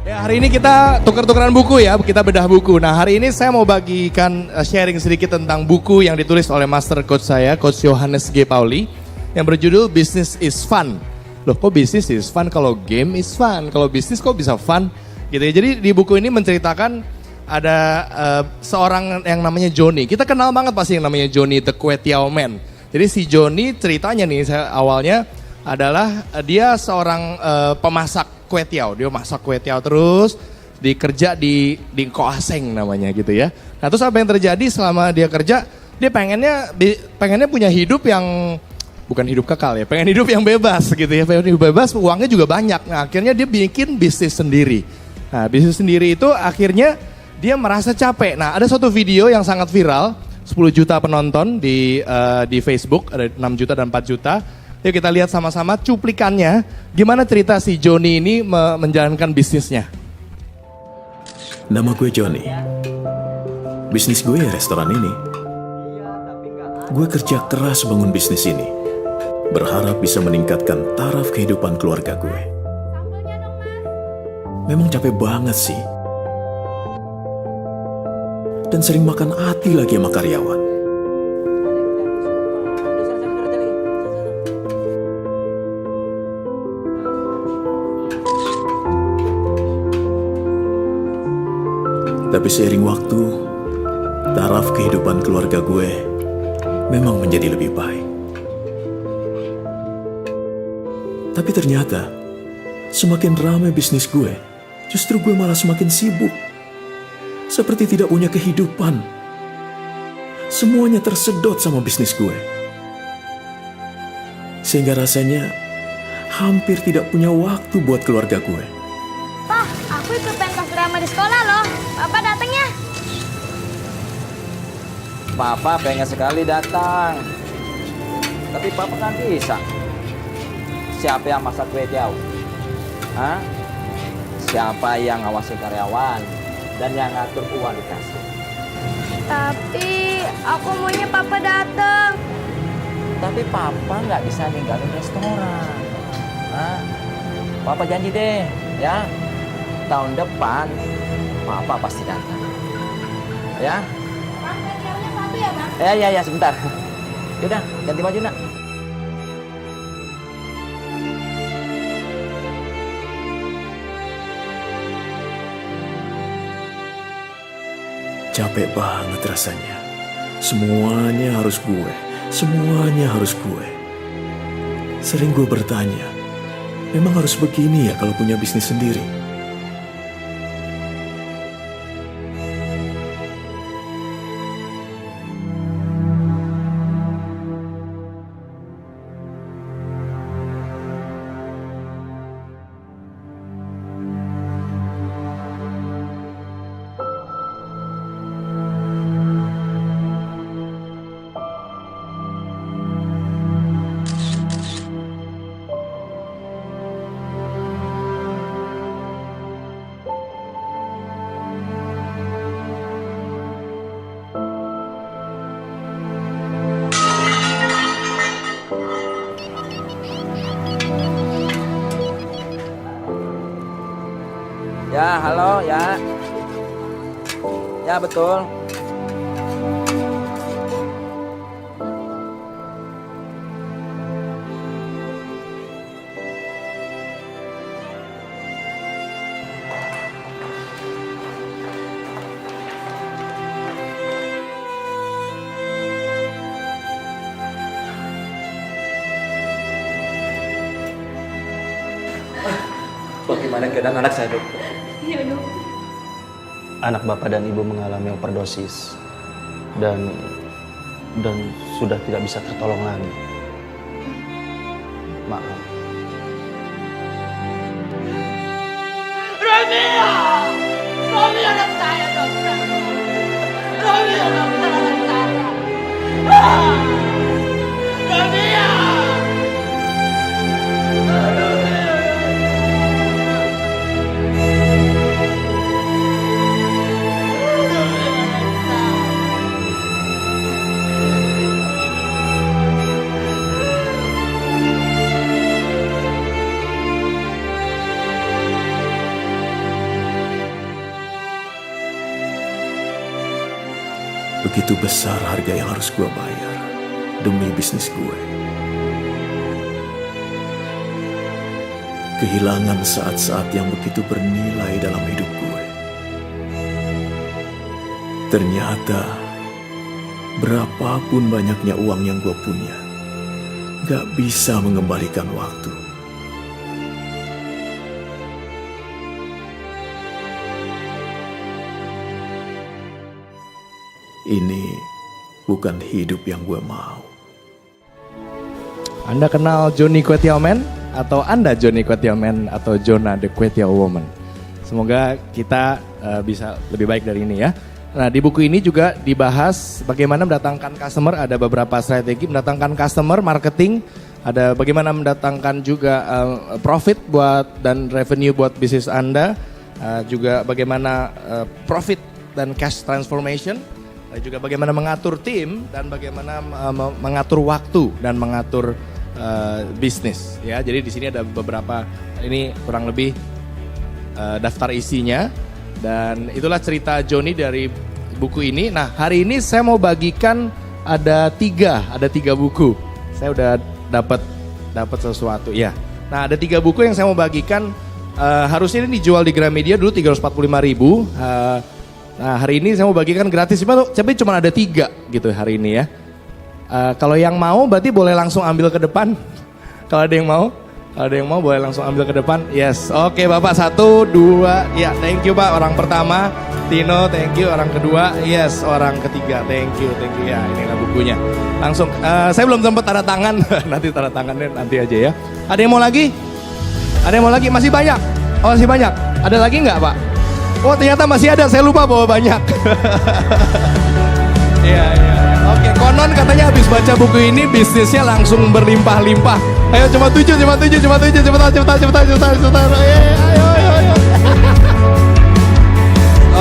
Ya, hari ini kita tuker-tukeran buku ya, kita bedah buku. Nah, hari ini saya mau bagikan sharing sedikit tentang buku yang ditulis oleh master coach saya, Coach Johannes G. Pauli, yang berjudul Business is Fun. Loh, kok business is fun kalau game is fun? Kalau bisnis kok bisa fun? Gitu ya. Jadi di buku ini menceritakan ada seorang yang namanya Johnny. Kita kenal banget pasti yang namanya Johnny the Kway Teow Man. Jadi si Johnny ceritanya nih awalnya adalah dia seorang pemasak kue tiaw. Dia masak kue tiaw terus, dikerja di Koaseng namanya gitu ya. Nah terus apa yang terjadi selama dia kerja, dia pengennya punya hidup yang bukan hidup kekal ya, pengen hidup yang bebas gitu ya. Pengen hidup bebas, uangnya juga banyak. Nah akhirnya dia bikin bisnis sendiri. Nah bisnis sendiri itu akhirnya dia merasa capek. Nah ada suatu video yang sangat viral, 10 juta penonton di Facebook, ada 6 juta dan 4 juta. Yuk kita lihat sama-sama cuplikannya, gimana cerita si Johnny ini menjalankan bisnisnya. Nama gue Johnny. Bisnis gue ya restoran ini. Gue kerja keras bangun bisnis ini. Berharap bisa meningkatkan taraf kehidupan keluarga gue. Memang capek banget sih. Dan sering makan hati lagi sama karyawan. Tapi seiring waktu, taraf kehidupan keluarga gue memang menjadi lebih baik. Tapi ternyata, semakin ramai bisnis gue, justru gue malah semakin sibuk. Seperti tidak punya kehidupan. Semuanya tersedot sama bisnis gue. Sehingga rasanya hampir tidak punya waktu buat keluarga gue. Pak, aku ikut pentas drama di sekolah loh. Papa datang ya? Papa pengen sekali datang. Tapi Papa kan bisa. Siapa yang masak kue tiaw? Hah? Siapa yang ngawasi karyawan? Dan yang ngatur uang di kasir? Tapi aku maunya Papa datang. Tapi Papa nggak bisa ninggalin restoran. Hah? Papa janji deh, ya. Tahun depan Papa pasti datang. Ya? Bang, kue satu ya, Bang? Ya, sebentar. Yaudah, ganti baju, Nak. Capek banget rasanya. Semuanya harus gue. Semuanya harus gue. Sering gue bertanya, memang harus begini ya kalau punya bisnis sendiri? Ya, halo, ya. Ya, betul. Bagaimana keadaan anak saya, Dok? Iya, Dok. Anak Bapak dan Ibu mengalami overdosis dan sudah tidak bisa tertolong lagi. Maaf. Romeo! Romeo anak saya, dokter! Romeo, dokter anak saya! Ah! Romeo! begitu besar harga yang harus gue bayar demi bisnis gue. Kehilangan saat-saat yang begitu bernilai dalam hidup gue. Ternyata, berapapun banyaknya uang yang gue punya, gak bisa mengembalikan waktu. Ini bukan hidup yang gue mau. Anda kenal Johnny Kway Tiao Man? Atau Anda Johnny Kway Tiao Man atau Jonah the Kway Tiao Woman? Semoga kita bisa lebih baik dari ini ya. Nah, di buku ini juga dibahas bagaimana mendatangkan customer, ada beberapa strategi mendatangkan customer, marketing, ada bagaimana mendatangkan juga profit buat dan revenue buat bisnis Anda, juga bagaimana profit dan cash transformation, juga bagaimana mengatur tim dan bagaimana mengatur waktu dan mengatur bisnis ya. Jadi di sini ada beberapa, ini kurang lebih daftar isinya. Dan itulah cerita Johnny dari buku ini. Nah, hari ini saya mau bagikan ada tiga buku. Saya udah dapat sesuatu ya. Nah, ada 3 buku yang saya mau bagikan. Harusnya ini dijual di Gramedia dulu 345.000. Nah, hari ini saya mau bagikan gratis. Tapi cuma ada 3 gitu hari ini ya. Kalau yang mau berarti boleh langsung ambil ke depan. Kalau ada yang mau boleh langsung ambil ke depan. Yes, oke Bapak, 1, 2, ya thank you Pak, orang pertama. Tino, thank you, orang kedua. Yes, orang ketiga, thank you ya, inilah bukunya. Langsung, saya belum sempat tanda tangan, nanti tanda tangannya nanti aja ya. Ada yang mau lagi? Masih banyak? Oh masih banyak, ada lagi nggak Pak? Oh ternyata masih ada, saya lupa bawa banyak. Iya. Oke, konon katanya habis baca buku ini bisnisnya langsung berlimpah-limpah. Ayo cuma 7, cepetan. Ayo.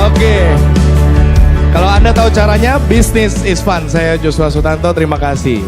Oke. Kalau Anda tahu caranya, bisnis is fun. Saya Joshua Sutanto, terima kasih.